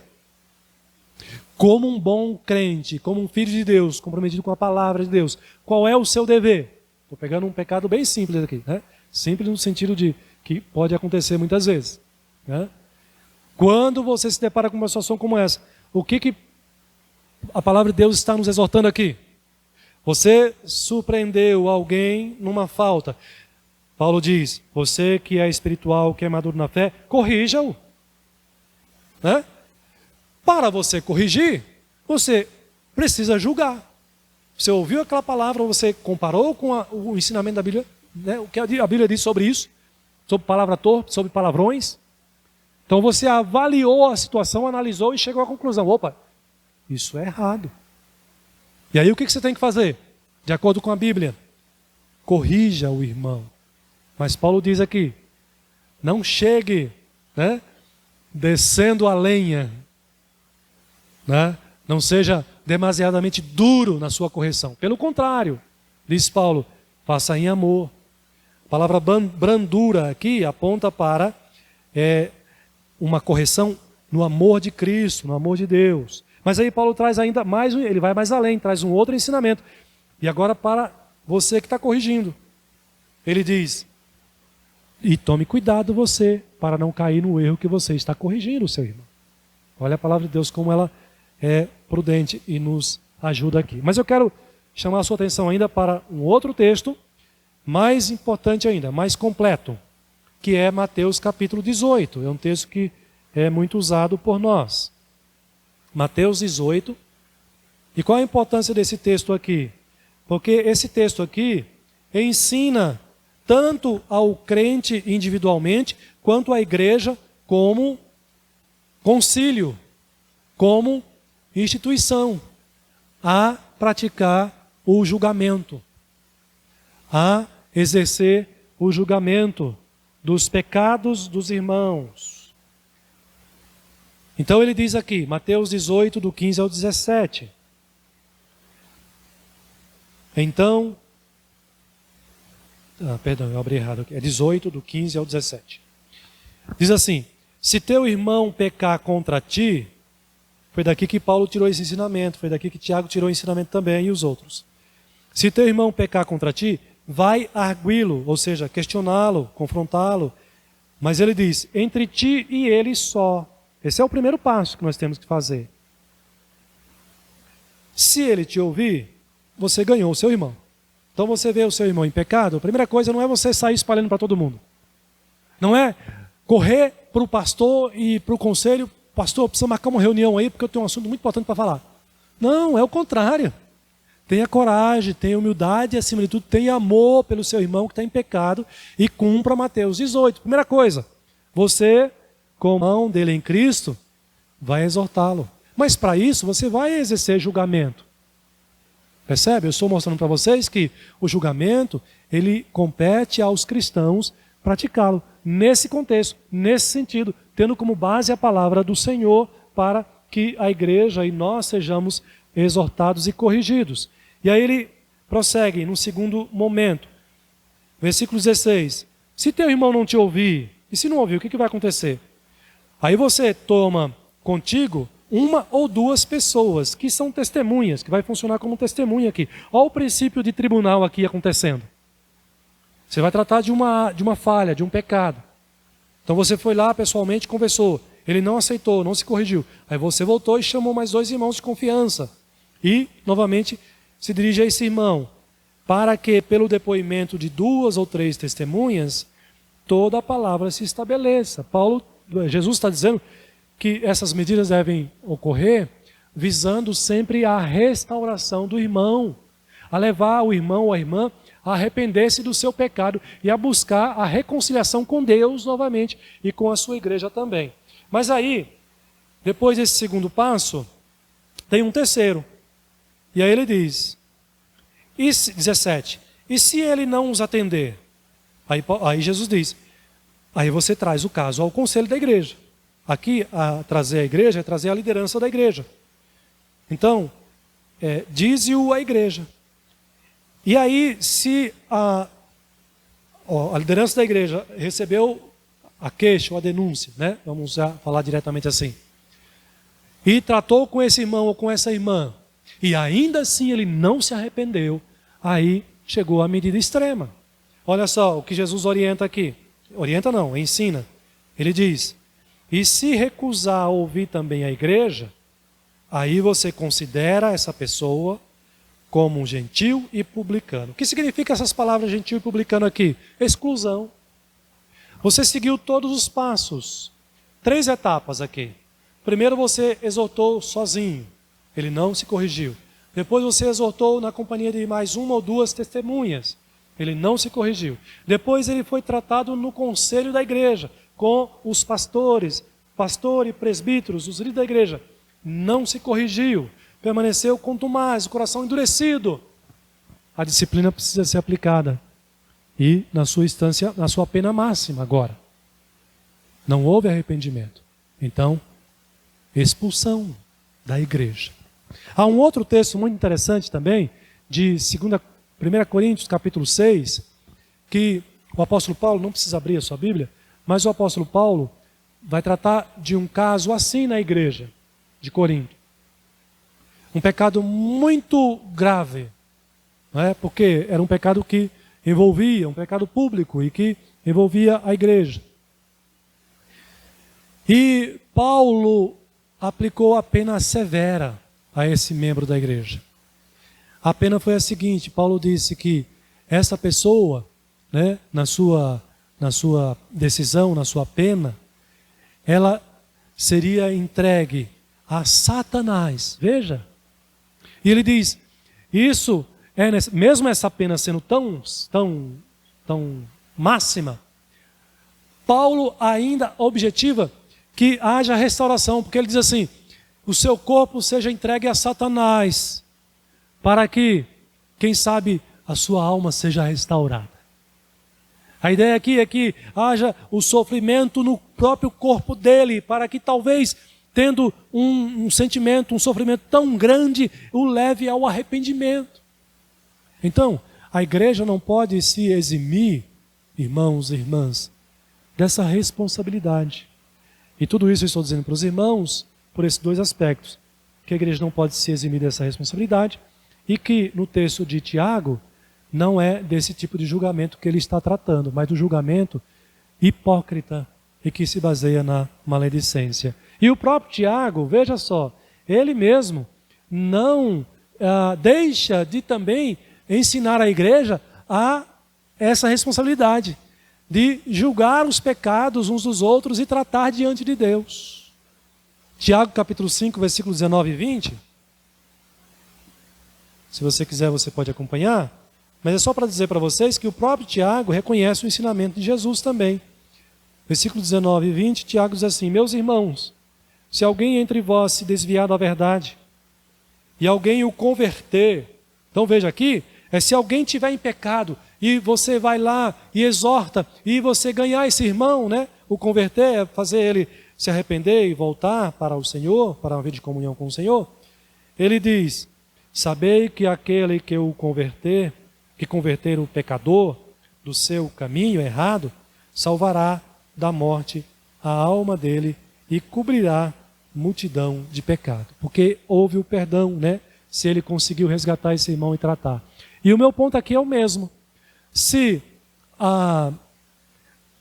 Como um bom crente, como um filho de Deus, comprometido com a palavra de Deus, qual é o seu dever? Estou pegando um pecado bem simples aqui, né? Simples no sentido de que pode acontecer muitas vezes, né? Quando você se depara com uma situação como essa, o que a palavra de Deus está nos exortando aqui? Você surpreendeu alguém numa falta. Paulo diz, você que é espiritual, que é maduro na fé, corrija-o. Né? Para você corrigir, você precisa julgar. Você ouviu aquela palavra, você comparou com o ensinamento da Bíblia, né? O que a Bíblia diz sobre isso, sobre palavra torpe, sobre palavrões. Então você avaliou a situação, analisou e chegou à conclusão, opa, isso é errado. E aí o que você tem que fazer? De acordo com a Bíblia, corrija o irmão. Mas Paulo diz aqui, não chegue, né, descendo a lenha, né? Não seja demasiadamente duro na sua correção. Pelo contrário, diz Paulo, faça em amor. A palavra brandura aqui aponta para uma correção no amor de Cristo, no amor de Deus. Mas aí Paulo traz ainda mais, ele vai mais além, traz um outro ensinamento. E agora para você que está corrigindo. Ele diz, e tome cuidado você, para não cair no erro que você está corrigindo o seu irmão. Olha a palavra de Deus como ela é prudente e nos ajuda aqui. Mas eu quero chamar a sua atenção ainda para um outro texto, mais importante ainda, mais completo, que é Mateus capítulo 18. É um texto que é muito usado por nós. Mateus 18. E qual a importância desse texto aqui? Porque esse texto aqui ensina tanto ao crente individualmente, quanto à igreja como concílio, como instituição, a praticar o julgamento, a exercer o julgamento dos pecados dos irmãos. Então ele diz aqui, Mateus 18, do 15 ao 17. Então, eu abri errado aqui, é 18, do 15 ao 17. Diz assim, se teu irmão pecar contra ti, foi daqui que Paulo tirou esse ensinamento, foi daqui que Tiago tirou o ensinamento também e os outros. Se teu irmão pecar contra ti, vai arguí-lo, ou seja, questioná-lo, confrontá-lo. Mas ele diz, entre ti e ele só. Esse é o primeiro passo que nós temos que fazer. Se ele te ouvir, você ganhou o seu irmão. Então você vê o seu irmão em pecado, a primeira coisa não é você sair espalhando para todo mundo. Não é correr para o pastor e para o conselho, pastor, precisa marcar uma reunião aí porque eu tenho um assunto muito importante para falar. Não, é o contrário. Tenha coragem, tenha humildade e, acima de tudo, tenha amor pelo seu irmão que está em pecado e cumpra Mateus 18. Primeira coisa, você, com a mão dele em Cristo, vai exortá-lo. Mas para isso, você vai exercer julgamento. Percebe? Eu estou mostrando para vocês que o julgamento, ele compete aos cristãos praticá-lo. Nesse contexto, nesse sentido, tendo como base a palavra do Senhor para que a igreja e nós sejamos exortados e corrigidos. E aí ele prossegue num segundo momento. Versículo 16. Se teu irmão não te ouvir, e se não ouvir, o que vai acontecer? Aí você toma contigo uma ou duas pessoas que são testemunhas, que vai funcionar como testemunha aqui. Olha o princípio de tribunal aqui acontecendo. Você vai tratar de uma falha, de um pecado. Então você foi lá pessoalmente, conversou. Ele não aceitou, não se corrigiu. Aí você voltou e chamou mais dois irmãos de confiança. E, novamente, se dirige a esse irmão. Para que, pelo depoimento de duas ou três testemunhas, toda a palavra se estabeleça. Jesus está dizendo que essas medidas devem ocorrer visando sempre a restauração do irmão. A levar o irmão ou a irmã a arrepender-se do seu pecado e a buscar a reconciliação com Deus novamente e com a sua igreja também. Mas aí, depois desse segundo passo, tem um terceiro. E aí ele diz, 17, e se ele não os atender? Aí Jesus diz, aí você traz o caso ao conselho da igreja. Aqui, trazer a igreja é trazer a liderança da igreja. Então, dize-o à igreja. E aí, se a liderança da igreja recebeu a queixa ou a denúncia, né? Vamos já falar diretamente assim, e tratou com esse irmão ou com essa irmã, e ainda assim ele não se arrependeu, aí chegou a medida extrema. Olha só o que Jesus orienta aqui. Orienta não, ensina. Ele diz, e se recusar a ouvir também a igreja, aí você considera essa pessoa como um gentil e publicano. O que significa essas palavras gentil e publicano aqui? Exclusão. Você seguiu todos os passos. 3 etapas aqui. Primeiro você exortou sozinho. Ele não se corrigiu. Depois você exortou na companhia de mais uma ou duas testemunhas. Ele não se corrigiu. Depois ele foi tratado no conselho da igreja, com os pastores, pastor e presbíteros, os líderes da igreja. Não se corrigiu. Permaneceu contumaz, o coração endurecido. A disciplina precisa ser aplicada. E na sua instância, na sua pena máxima agora. Não houve arrependimento. Então, expulsão da igreja. Há um outro texto muito interessante também, de 1 Coríntios capítulo 6, que o apóstolo Paulo, não precisa abrir a sua Bíblia, mas o apóstolo Paulo vai tratar de um caso assim na igreja de Corinto. Um pecado muito grave, não é? Porque era um pecado que envolvia, um pecado público e que envolvia a igreja. E Paulo aplicou a pena severa a esse membro da igreja. A pena foi a seguinte, Paulo disse que essa pessoa, né, na sua decisão, na sua pena, ela seria entregue a Satanás. Veja. E ele diz, isso mesmo essa pena sendo tão máxima, Paulo ainda objetiva que haja restauração, porque ele diz assim, o seu corpo seja entregue a Satanás, para que, quem sabe, a sua alma seja restaurada. A ideia aqui é que haja o sofrimento no próprio corpo dele, para que talvez, tendo um sentimento, um sofrimento tão grande, o leve ao arrependimento. Então, a igreja não pode se eximir, irmãos e irmãs, dessa responsabilidade. E tudo isso eu estou dizendo para os irmãos, por esses 2 aspectos. Que a igreja não pode se eximir dessa responsabilidade e que no texto de Tiago, não é desse tipo de julgamento que ele está tratando, mas do julgamento hipócrita e que se baseia na maledicência. E o próprio Tiago, veja só, ele mesmo não deixa de também ensinar a igreja a essa responsabilidade de julgar os pecados uns dos outros e tratar diante de Deus. Tiago capítulo 5, versículos 19 e 20. Se você quiser, você pode acompanhar. Mas é só para dizer para vocês que o próprio Tiago reconhece o ensinamento de Jesus também. Versículo 19 e 20, Tiago diz assim: meus irmãos, se alguém entre vós se desviar da verdade e alguém o converter, então veja aqui, se alguém tiver em pecado e você vai lá e exorta e você ganhar esse irmão, né? O converter é fazer ele se arrepender e voltar para o Senhor, para uma vida de comunhão com o Senhor. Ele diz: sabei que aquele que o converter, que converter o pecador do seu caminho errado, salvará da morte a alma dele e cobrirá multidão de pecado. Porque houve o perdão, né? Se ele conseguiu resgatar esse irmão e tratar. E o meu ponto aqui é o mesmo. Se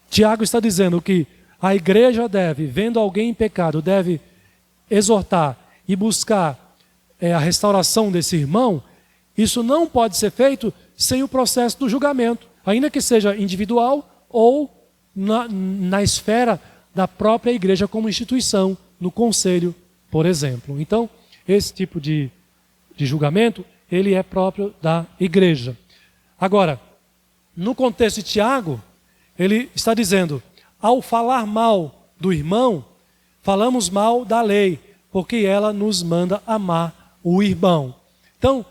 Tiago está dizendo que a igreja deve, vendo alguém em pecado, deve exortar e buscar a restauração desse irmão, isso não pode ser feito sem o processo do julgamento, ainda que seja individual ou na esfera da própria igreja como instituição, no conselho, por exemplo. Então, esse tipo de julgamento, ele é próprio da igreja. Agora, no contexto de Tiago, ele está dizendo, ao falar mal do irmão, falamos mal da lei, porque ela nos manda amar o irmão. Então,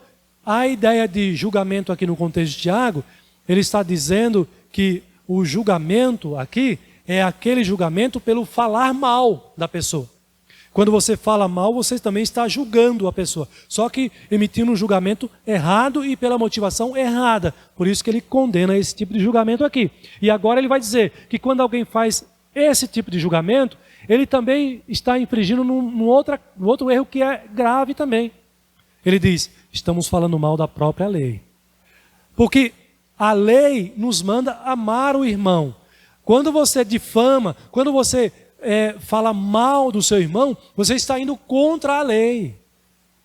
a ideia de julgamento aqui no contexto de Tiago, ele está dizendo que o julgamento aqui é aquele julgamento pelo falar mal da pessoa. Quando você fala mal, você também está julgando a pessoa, só que emitindo um julgamento errado e pela motivação errada. Por isso que ele condena esse tipo de julgamento aqui. E agora ele vai dizer que quando alguém faz esse tipo de julgamento, ele também está infringindo num outro erro que é grave também. Ele diz, estamos falando mal da própria lei. Porque a lei nos manda amar o irmão. Quando você difama, quando você fala mal do seu irmão, você está indo contra a lei.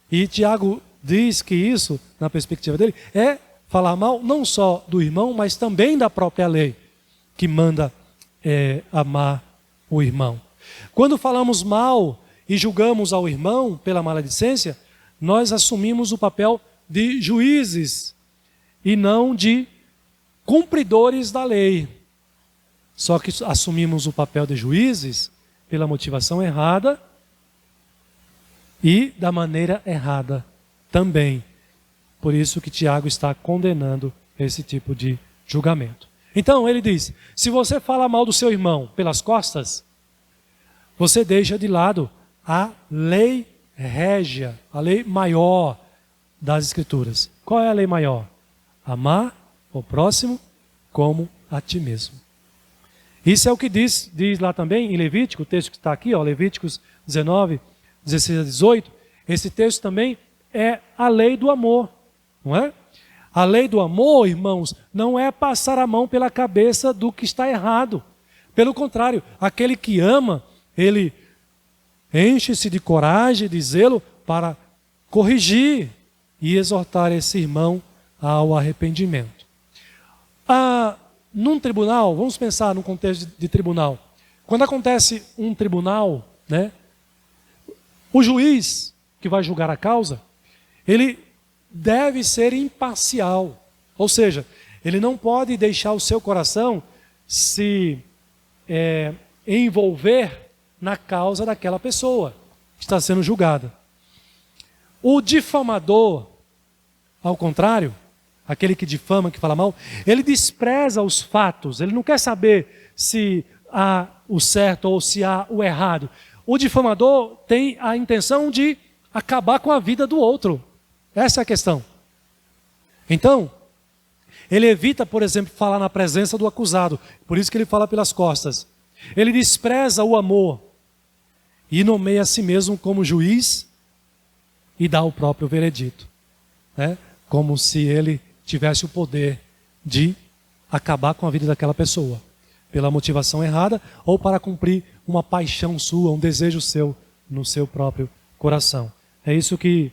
E Tiago diz que isso, na perspectiva dele, é falar mal não só do irmão, mas também da própria lei, que manda amar o irmão. Quando falamos mal e julgamos ao irmão pela maledicência, nós assumimos o papel de juízes e não de cumpridores da lei. Só que assumimos o papel de juízes pela motivação errada e da maneira errada também. Por isso que Tiago está condenando esse tipo de julgamento. Então ele diz, se você fala mal do seu irmão pelas costas, você deixa de lado a lei régia, a lei maior das Escrituras. Qual é a lei maior? Amar o próximo como a ti mesmo. Isso é o que diz lá também em Levítico, o texto que está aqui, Levíticos 19, 16 a 18. Esse texto também é a lei do amor, não é? A lei do amor, irmãos, não é passar a mão pela cabeça do que está errado. Pelo contrário, aquele que ama, ele enche-se de coragem, de zelo para corrigir e exortar esse irmão ao arrependimento. Num tribunal, vamos pensar no contexto de tribunal. Quando acontece um tribunal, né, o juiz que vai julgar a causa, ele deve ser imparcial. Ou seja, ele não pode deixar o seu coração se envolver na causa daquela pessoa que está sendo julgada. O difamador, ao contrário, aquele que difama, que fala mal, ele despreza os fatos, ele não quer saber se há o certo ou se há o errado. O difamador tem a intenção de acabar com a vida do outro. Essa é a questão. Então, ele evita, por exemplo, falar na presença do acusado, por isso que ele fala pelas costas. Ele despreza o amor e nomeia a si mesmo como juiz e dá o próprio veredito, né? Como se ele tivesse o poder de acabar com a vida daquela pessoa, pela motivação errada ou para cumprir uma paixão sua, um desejo seu no seu próprio coração. É isso que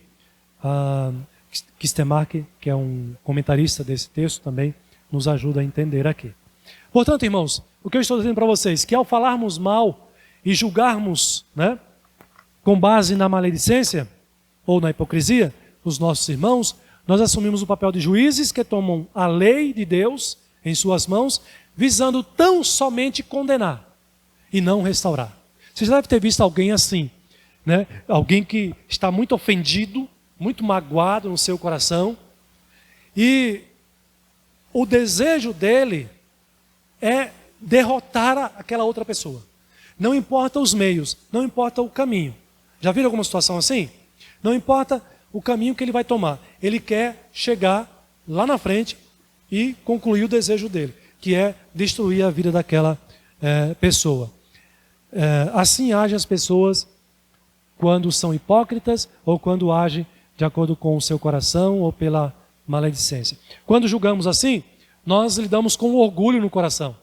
Kistemark, que é um comentarista desse texto, também nos ajuda a entender aqui. Portanto, irmãos, o que eu estou dizendo para vocês, que ao falarmos mal e julgarmos, né, com base na maledicência ou na hipocrisia os nossos irmãos, nós assumimos o papel de juízes que tomam a lei de Deus em suas mãos, visando tão somente condenar e não restaurar. Você já deve ter visto alguém assim, né? Alguém que está muito ofendido, muito magoado no seu coração, e o desejo dele é derrotar aquela outra pessoa. Não importa os meios, não importa o caminho. Já viram alguma situação assim? Não importa o caminho que ele vai tomar. Ele quer chegar lá na frente e concluir o desejo dele, que é destruir a vida daquela pessoa. Assim agem as pessoas quando são hipócritas ou quando agem de acordo com o seu coração ou pela maledicência. Quando julgamos assim, nós lidamos com orgulho no coração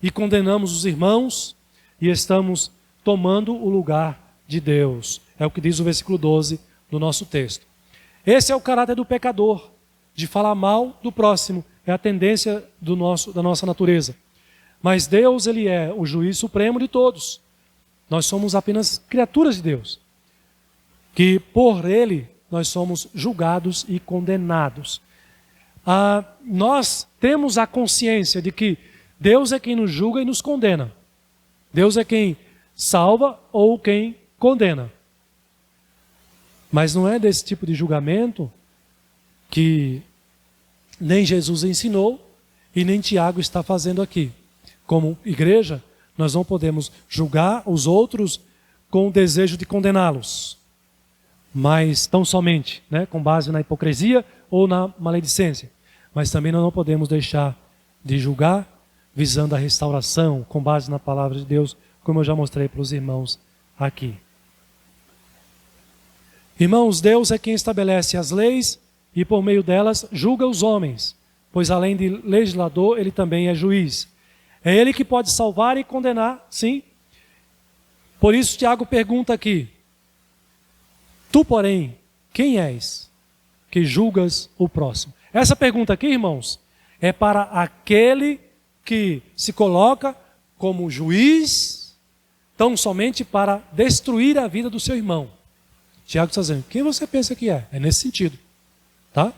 e condenamos os irmãos e estamos tomando o lugar de Deus. É o que diz o versículo 12 do nosso texto. Esse é o caráter do pecador, de falar mal do próximo. É a tendência da nossa natureza. Mas Deus, Ele é o juiz supremo de todos. Nós somos apenas criaturas de Deus, que por Ele nós somos julgados e condenados. Nós temos a consciência de que Deus é quem nos julga e nos condena. Deus é quem salva ou quem condena. Mas não é desse tipo de julgamento que nem Jesus ensinou e nem Tiago está fazendo aqui. Como igreja, nós não podemos julgar os outros com o desejo de condená-los, mas tão somente, né, com base na hipocrisia ou na maledicência. Mas também nós não podemos deixar de julgar visando a restauração com base na palavra de Deus, como eu já mostrei para os irmãos aqui. Irmãos, Deus é quem estabelece as leis e por meio delas julga os homens, pois além de legislador, Ele também é juiz. É Ele que pode salvar e condenar, sim. Por isso Tiago pergunta aqui: tu, porém, quem és que julgas o próximo? Essa pergunta aqui, irmãos, é para aquele que se coloca como juiz, tão somente para destruir a vida do seu irmão. Tiago está dizendo, quem você pensa que é? É nesse sentido. Tá?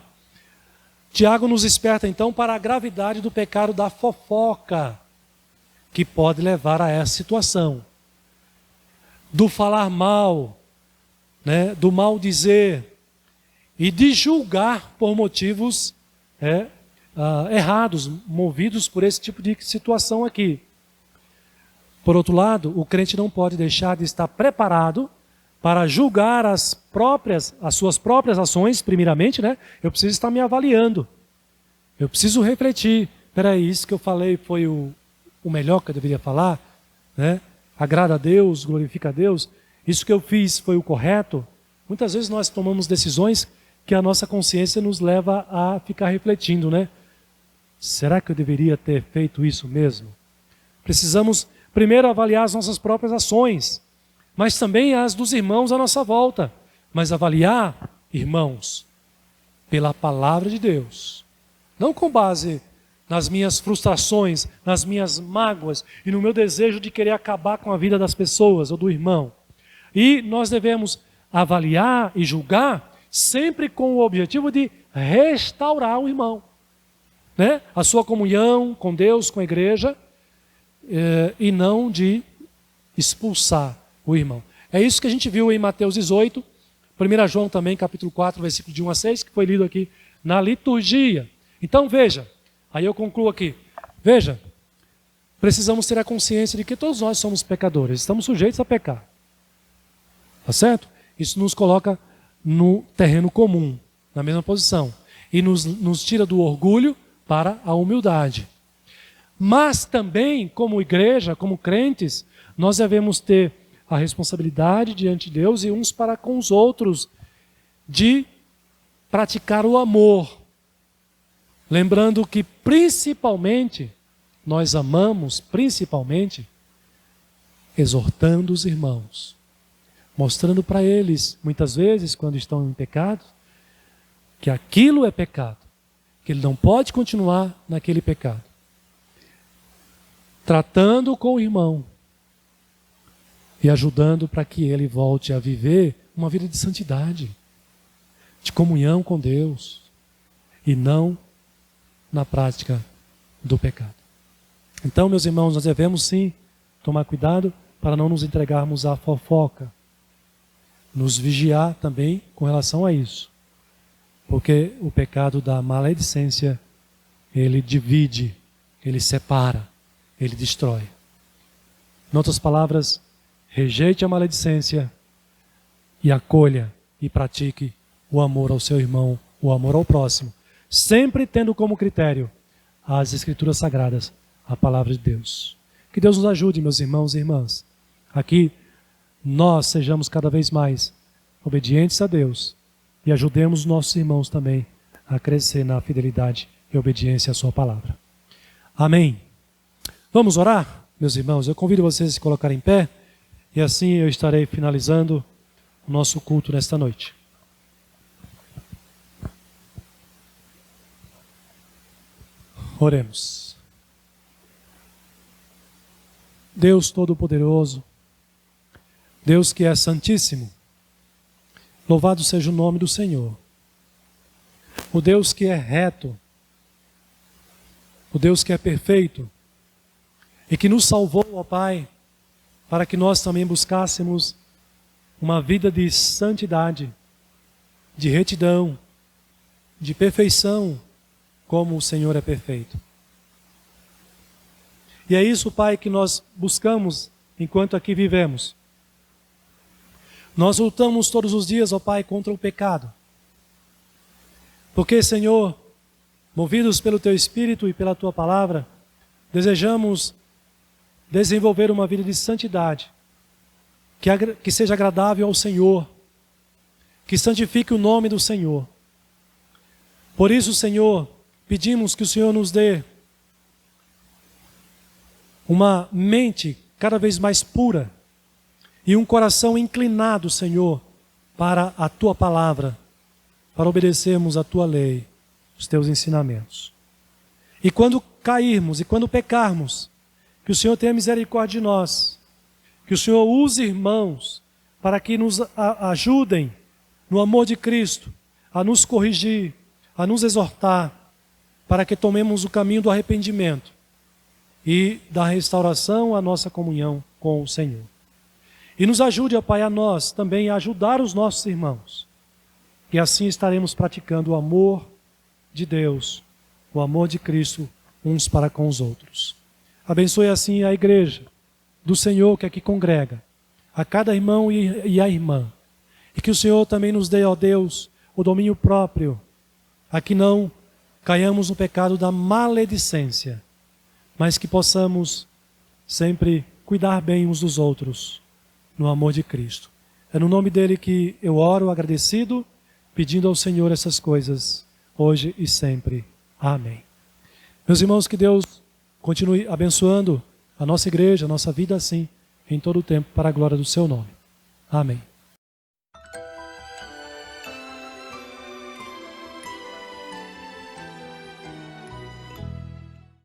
Tiago nos desperta então para a gravidade do pecado da fofoca, que pode levar a essa situação. Do falar mal, né, do mal dizer e de julgar por motivos errados, movidos por esse tipo de situação aqui. Por outro lado, o crente não pode deixar de estar preparado para julgar as suas próprias ações, primeiramente, né? Eu preciso estar me avaliando. Eu preciso refletir. Peraí, isso que eu falei foi o melhor que eu deveria falar? Né? Agrada a Deus, glorifica a Deus? Isso que eu fiz foi o correto? Muitas vezes nós tomamos decisões que a nossa consciência nos leva a ficar refletindo, né? Será que eu deveria ter feito isso mesmo? Precisamos primeiro avaliar as nossas próprias ações, mas também as dos irmãos à nossa volta. Mas avaliar, irmãos, pela palavra de Deus. Não com base nas minhas frustrações, nas minhas mágoas e no meu desejo de querer acabar com a vida das pessoas ou do irmão. E nós devemos avaliar e julgar sempre com o objetivo de restaurar o irmão, né? A sua comunhão com Deus, com a igreja, e não de expulsar o irmão. É isso que a gente viu em Mateus 18, 1 João também, capítulo 4, versículo de 1 a 6, que foi lido aqui na liturgia. Então veja, aí eu concluo aqui. Veja, precisamos ter a consciência de que todos nós somos pecadores, estamos sujeitos a pecar. Tá certo? Isso nos coloca no terreno comum, na mesma posição. E nos tira do orgulho para a humildade. Mas também, como igreja, como crentes, nós devemos ter a responsabilidade diante de Deus e uns para com os outros de praticar o amor. Lembrando que principalmente, nós amamos principalmente exortando os irmãos, mostrando para eles, muitas vezes, quando estão em pecado, que aquilo é pecado, que ele não pode continuar naquele pecado. Tratando com o irmão e ajudando para que ele volte a viver uma vida de santidade, de comunhão com Deus e não na prática do pecado. Então, meus irmãos, nós devemos sim tomar cuidado para não nos entregarmos à fofoca, nos vigiar também com relação a isso, porque o pecado da maledicência, ele divide, ele separa, ele destrói. Em outras palavras, rejeite a maledicência e acolha e pratique o amor ao seu irmão, o amor ao próximo, sempre tendo como critério as Escrituras Sagradas, a Palavra de Deus. Que Deus nos ajude, meus irmãos e irmãs, a que nós sejamos cada vez mais obedientes a Deus e ajudemos os nossos irmãos também a crescer na fidelidade e obediência à sua palavra. Amém. Vamos orar, meus irmãos? Eu convido vocês a se colocarem em pé e assim eu estarei finalizando o nosso culto nesta noite. Oremos. Deus Todo-Poderoso, Deus que é santíssimo, louvado seja o nome do Senhor. O Deus que é reto, o Deus que é perfeito e que nos salvou, ó Pai, para que nós também buscássemos uma vida de santidade, de retidão, de perfeição, como o Senhor é perfeito. E é isso, Pai, que nós buscamos enquanto aqui vivemos. Nós lutamos todos os dias, ó Pai, contra o pecado. Porque, Senhor, movidos pelo Teu Espírito e pela Tua Palavra, desejamos desenvolver uma vida de santidade, que seja agradável ao Senhor, que santifique o nome do Senhor. Por isso, Senhor, pedimos que o Senhor nos dê uma mente cada vez mais pura e um coração inclinado, Senhor, para a Tua Palavra, para obedecermos a Tua lei, os Teus ensinamentos. E quando cairmos e quando pecarmos, que o Senhor tenha misericórdia de nós, que o Senhor use irmãos para que nos ajudem no amor de Cristo, a nos corrigir, a nos exortar, para que tomemos o caminho do arrependimento e da restauração à nossa comunhão com o Senhor. E nos ajude, ó Pai, a nós também a ajudar os nossos irmãos. E assim estaremos praticando o amor de Deus, o amor de Cristo, uns para com os outros. Abençoe assim a igreja do Senhor que aqui congrega, a cada irmão e a irmã. E que o Senhor também nos dê, ó Deus, o domínio próprio, a que não caiamos no pecado da maledicência, mas que possamos sempre cuidar bem uns dos outros, no amor de Cristo. É no nome dele que eu oro agradecido, pedindo ao Senhor essas coisas, hoje e sempre. Amém. Meus irmãos, que Deus continue abençoando a nossa igreja, a nossa vida assim, em todo o tempo, para a glória do seu nome. Amém.